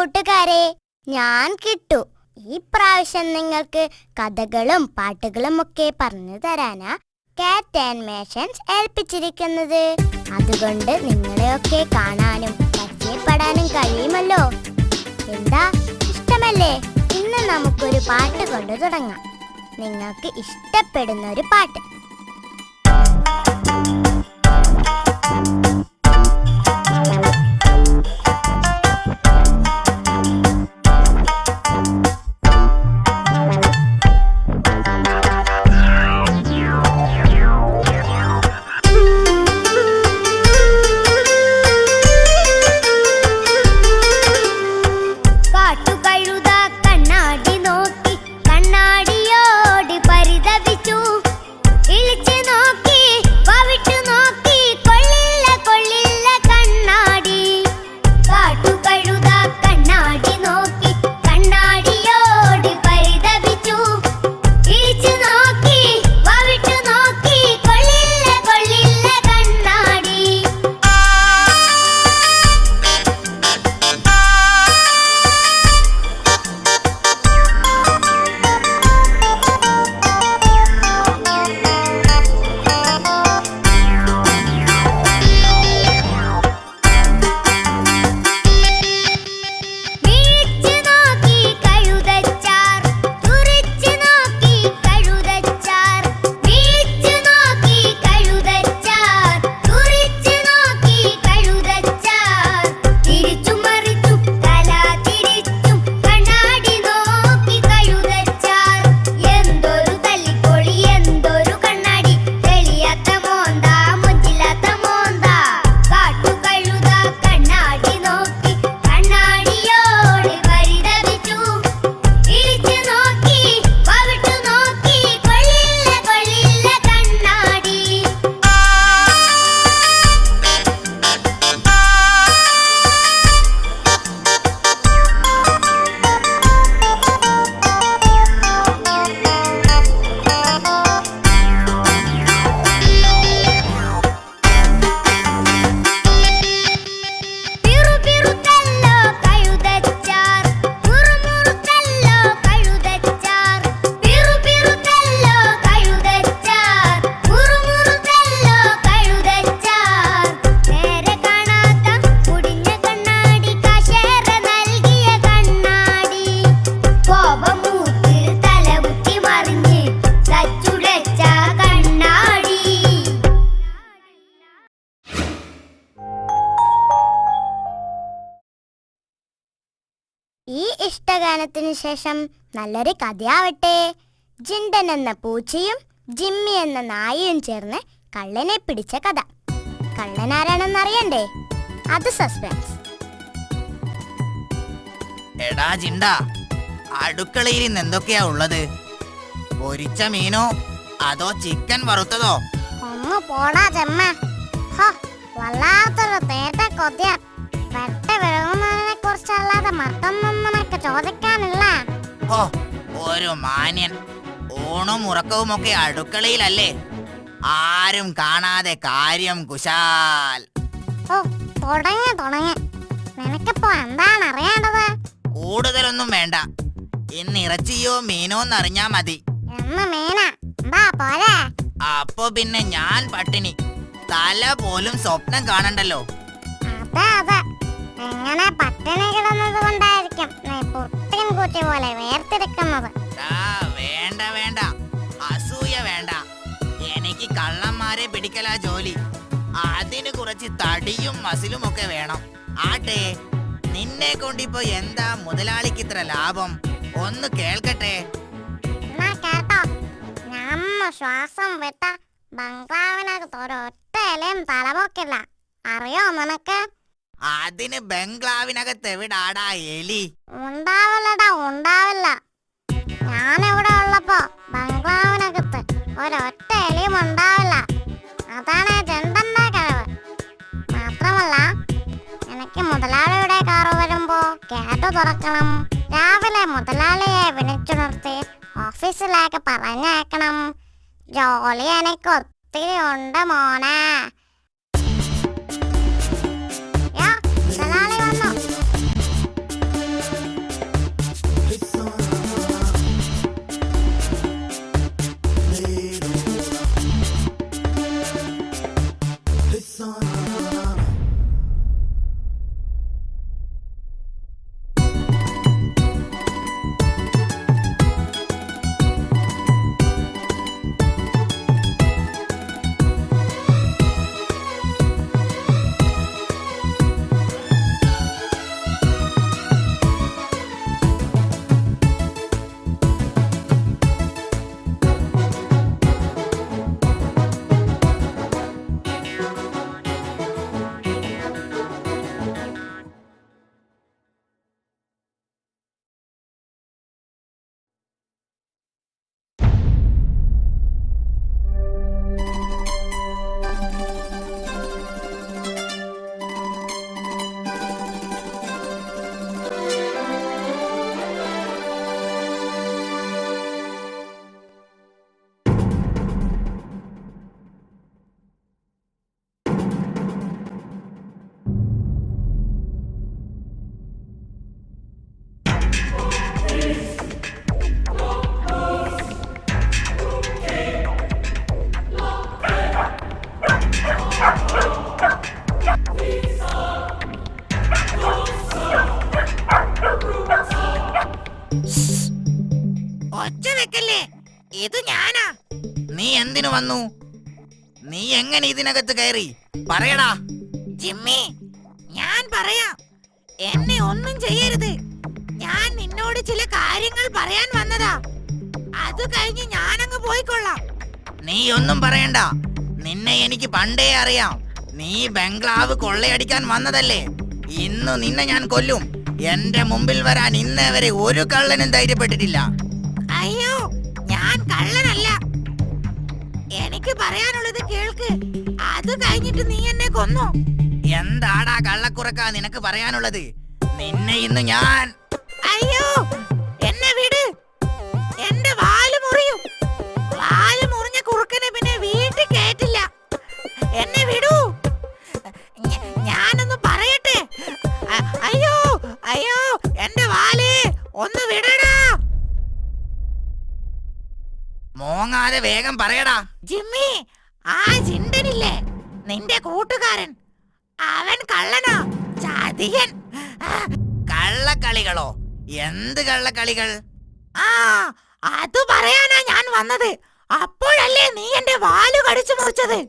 കൂട്ടുകാരെ, ഞാൻ കിട്ടു. ഈ പ്രാവശ്യം നിങ്ങൾക്ക് കഥകളും പാട്ടുകളും ഒക്കെ പറഞ്ഞു തരാനാ കാറ്റ് ആനിമേഷൻസ് ഏൽപ്പിച്ചിരിക്കുന്നത്. അതുകൊണ്ട് നിങ്ങളെയൊക്കെ കാണാനും പരിചയപ്പെടാനും കഴിയുമല്ലോ. എന്താ, ഇഷ്ടമല്ലേ? ഇന്ന് നമുക്കൊരു പാട്ട് കൊണ്ട് തുടങ്ങാം. നിങ്ങൾക്ക് ഇഷ്ടപ്പെടുന്ന ഒരു പാട്ട്. ഈ ഇഷ്ടഗാനത്തിന് ശേഷം നല്ലൊരു കഥയാവട്ടെ. ജിണ്ടൻ എന്ന പൂച്ചയും ജിമ്മി എന്ന നായയും ചേർന്ന് കള്ളനെ പിടിച്ച കഥ. കള്ളനാരാണെന്ന് അറിയണ്ടേ? അത് സസ്പെൻസ്. എടാ ജിണ്ട, അടുക്കളയിൽ ഇന്ന് എന്തൊക്കെയാ ഉള്ളത്? പൊരിച്ച മീനോ അതോ ചിക്കൻ വറുത്തതോ? ഒന്ന് പോടാ ചെമ്മ. വല്ലാത്തൊരു തേട്ട കൊതിയ. പെട്ട വിഴുങ്ങുന്നതിനെ കുറിച്ചല്ലാതെ മറ്റൊന്നും നിനക്ക് ചോദിക്കാനില്ല. ഒരു മാന്യൻ. ഊണും ഉറക്കവും ഒക്കെ അടുക്കളയിലല്ലേ? ആരും കാണാതെ കാര്യം കുശാൽ. തുടങ്ങി. നിനക്കിപ്പോ എന്താണ് അറിയേണ്ടത്? കൂടുതലൊന്നും വേണ്ട. ഇന്ന് ഇറച്ചിയോ മീനോ എന്നറിഞ്ഞാ മതി. അപ്പൊ പിന്നെ ഞാൻ പട്ടിണി. തല പോലും സ്വപ്നം കാണണ്ടല്ലോ. അതെ, എങ്ങനെ പട്ടിണി കിടന്നത് കൊണ്ടായിരിക്കും നീ പുട്ടിൻ കൂട്ടി പോലെ വേർതിരിക്കുന്നത്. വേണ്ട, അസൂയ വേണ്ട. എനിക്ക് കള്ളന്മാരെ പിടിക്കലാ ജോലി. അതിന് കുറച്ച് തടിയും മസിലും ഒക്കെ വേണം. ആട്ടെ, നിന്നെ കൊണ്ടിപ്പോ എന്താ മുതലാളിക്ക് ഇത്ര ലാഭം? ഒന്ന് കേൾക്കട്ടെ. കേട്ടോ, നമ്മ ശ്വാസം വിട്ട ബംഗ്ലാവിനകത്ത് ഒരൊറ്റ ഇലയും തലപൊക്കില്ല. അറിയോ നിനക്ക്? അതിന് ബംഗ്ലാവിനകത്ത് എവിടാടാ എലി? ഉണ്ടാവില്ല. ഞാനിവിടെ ഉള്ളപ്പോ ബംഗ്ലാവിനകത്ത് ഒരൊറ്റ എലിയും ഉണ്ടാവില്ല. അതാണ് ജണ്ടന്റെ കഴിവ്. മാത്രമല്ല, എനിക്ക് മുതലാളിയുടെ കാറ് വരുമ്പോ ഗേറ്റ് തുറക്കണം. രാവിലെ മുതലാളിയെ വിളിച്ചുണർത്തി ഓഫീസിലേക്ക് പറഞ്ഞയക്കണം. ജോലി എനിക്ക് ഒത്തിരി ഉണ്ട് മോനെ. മുതലാളി വന്നു. ഒച്ച വെക്കല്ലേ, ഇത് ഞാനാ. നീ എന്തിനു വന്നു? നീ എങ്ങനെ ഇതിനകത്ത് കയറി? പറയടാ. ജിമ്മി, ഞാൻ പറയാം. എന്നെ ഒന്നും ചെയ്യരുത്. ഞാൻ നിന്നോട് ചില കാര്യങ്ങൾ പറയാൻ വന്നതാ. അത് കഴിഞ്ഞ് ഞാനങ്ങ് പോയിക്കൊള്ളാം. നീ ഒന്നും പറയണ്ട. നിന്നെ എനിക്ക് പണ്ടേ അറിയാം. നീ ബംഗ്ലാവ് കൊള്ളയടിക്കാൻ വന്നതല്ലേ. ഇന്ന് നിന്നെ ഞാൻ കൊല്ലും. എന്റെ മുമ്പിൽ വരാൻ ഇന്നേ വരെ ഒരു കള്ളനും ധൈര്യപ്പെട്ടിട്ടില്ല. അയ്യോ, ഞാൻ കള്ളനല്ല. എനിക്ക് പറയാനുള്ളത് കേൾക്ക്. അത് കഴിഞ്ഞിട്ട് നീ എന്നെ കൊന്നു. എന്താടാ കള്ളക്കുറക്ക നിനക്ക് പറയാനുള്ളത്? നിന്നെ ഇന്ന് ഞാൻ... അയ്യോ, എന്നെ വിട്. എന്റെ വാല് മുറിയും. വാല് മുറിഞ്ഞ കുറുക്കനെ പിന്നെ വീട്ടിൽ കേറ്റില്ല. എന്നെ വിടൂ. ഞാനൊന്ന് പറയട്ടെ. അയ്യോ അയ്യോ, എന്റെ വാല് ഒന്ന് വിടടാ. മോങ്ങാതെ വേഗം പറയടാ. ജിമ്മി, ആ ജിണ്ടനില്ലേ, നിന്റെ കൂട്ടുകാരൻ, അവൻ കള്ളനാ, ചതിയൻ. കള്ളക്കളികളോ? എന്ത് കള്ളക്കളികൾ? ആ, അത് പറയാനാ ഞാൻ വന്നത്. അപ്പോഴല്ലേ നീ എന്റെ വാല് കടിച്ചു മുറിച്ചത്.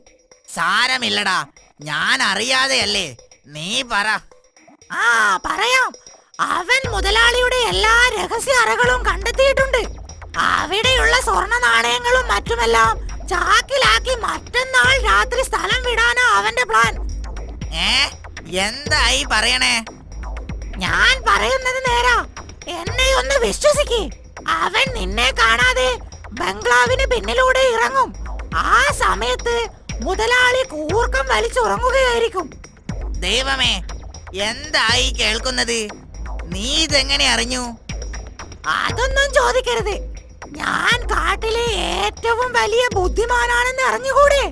സാരമില്ലടാ, ഞാൻ അറിയാതെയല്ലേ. നീ പറ. ആ, പറയാം. അവൻ മുതലാളിയുടെ എല്ലാ രഹസ്യ അറകളും കണ്ടെത്തിയിട്ടുണ്ട്. അവിടെയുള്ള സ്വർണ്ണ നാണയങ്ങളും മറ്റുമെല്ലാം ചാക്കിലാക്കി മറ്റന്നാൾ രാത്രി സ്ഥലം വിടാനാ അവന്റെ പ്ലാൻ. എന്തായി പറയണേ? ഞാൻ പറയുന്നത് നേരാ. എന്നെ ഒന്ന് വിശ്വസിക്ക്. അവൻ നിന്നെ കാണാതെ ബംഗ്ലാവിന് പിന്നിലൂടെ ഇറങ്ങും. ആ സമയത്ത് മുതലാളി കൂർക്കം വലിച്ചുറങ്ങുകയായിരിക്കും. ദൈവമേ, എന്തായി കേൾക്കുന്നത്? നീ ഇതെങ്ങനെ അറിഞ്ഞു? അതൊന്നും ചോദിക്കരുത്. ഞാൻ കാട്ടിലെ ഏറ്റവും വലിയ ബുദ്ധിമാനാണെന്ന് അറിഞ്ഞുകൂടെ?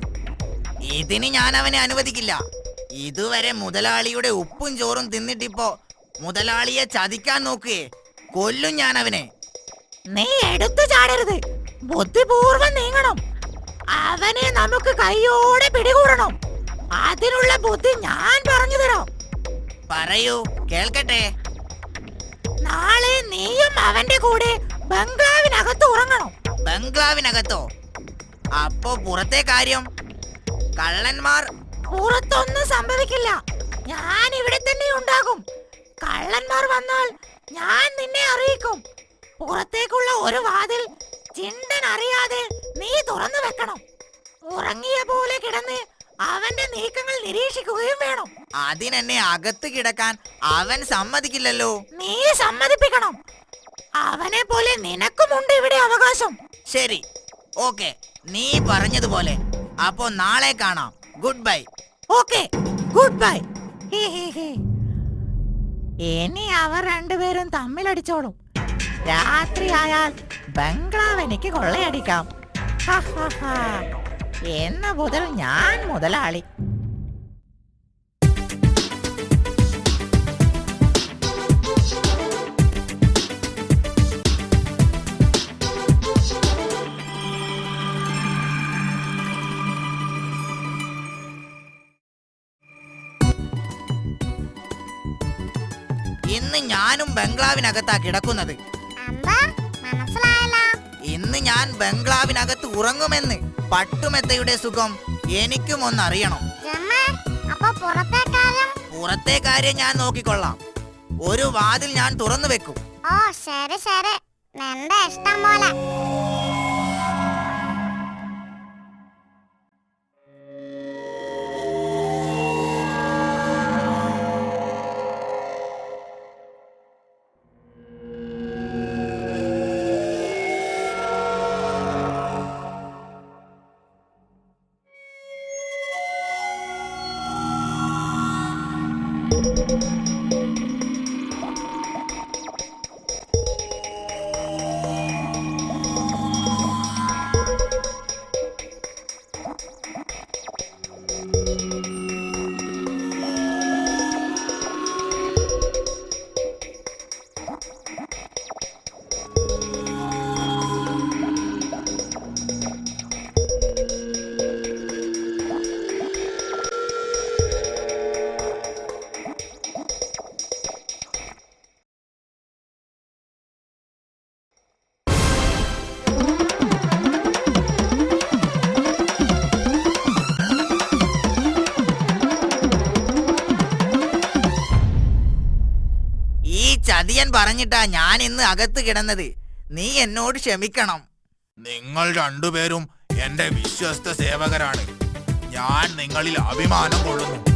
ഇതിന് ഞാൻ അവനെ അനുവദിക്കില്ല. ഇതുവരെ മുതലാളിയുടെ ഉപ്പും ചോറും തിന്നിട്ടിപ്പോ മുതലാളിയെ ചതിക്കാൻ നോക്കുകയെ. കൊല്ലും ഞാൻ അവനെ. നീ എടുത്തു ചാടരുത്. ബുദ്ധിപൂർവം നീങ്ങണം. അവനെ നമുക്ക് കൈയോടെ പിടികൂടണം. അതിനുള്ള ബുദ്ധി ഞാൻ പറഞ്ഞു തരാം. പറയൂ, കേൾക്കട്ടെ. നാളെ നീയും അവന്റെ കൂടെ ബംഗ്ലാവിനകത്ത് ഉറങ്ങണം. ബംഗ്ലാവിനകത്തോ? അപ്പോ പുറത്തെ കാര്യം? കള്ളന്മാർ? പുറത്തൊന്നും സംഭവിക്കില്ല. ഞാൻ ഇവിടെ തന്നെ ഉണ്ടാകും. കള്ളന്മാർ വന്നാൽ ഞാൻ നിന്നെ അറിയിക്കും. പുറത്തേക്കുള്ള ഒരു വാതിൽ ചിണ്ടൻ അറിയാതെ നീ തുറന്നു വെക്കണം. ഉറങ്ങിയ പോലെ കിടന്ന് അവന്റെ നീക്കങ്ങൾ നിരീക്ഷിക്കുകയും വേണം. അതിനെന്നെ അകത്ത് കിടക്കാൻ അവൻ സമ്മതിക്കില്ലല്ലോ. നീ സമ്മതിപ്പിക്കണം. അവനെ പോലെ നിനക്കുമുണ്ട് ഇവിടെ അവകാശം. ശരി, ഓക്കെ, നീ പറഞ്ഞതുപോലെ. അപ്പോ നാളെ കാണാം. Good bye. Okay, good bye. ഇനി അവർ രണ്ടുപേരും തമ്മിലടിച്ചോളും. രാത്രിയായാൽ ബംഗ്ലാവ് എനിക്ക് കൊള്ളയടിക്കാം. എന്ന മുതൽ ഞാൻ മുതലാളി. ഇന്ന് ഞാനും ബംഗ്ലാവിനകത്താ കിടക്കുന്നത്. ഇന്ന് ഞാൻ ബംഗ്ലാവിനകത്ത് ഉറങ്ങുമെന്ന്. പട്ടുമെത്തയുടെ സുഖം എനിക്കും ഒന്നറിയണം. പുറത്തെ കാര്യം ഞാൻ നോക്കിക്കൊള്ളാം. ഒരു വാതിൽ ഞാൻ തുറന്നു വെക്കും. ഓ ശരി ശരി, നിന്റെ ഇഷ്ടം പോലെ. അളിയൻ പറഞ്ഞിട്ടാ ഞാൻ ഇന്ന് അകത്ത് കിടന്നത്. നീ എന്നോട് ക്ഷമിക്കണം. നിങ്ങൾ രണ്ടുപേരും എന്റെ വിശ്വസ്ത സേവകരാണ്. ഞാൻ നിങ്ങളിൽ അഭിമാനം കൊള്ളുന്നു.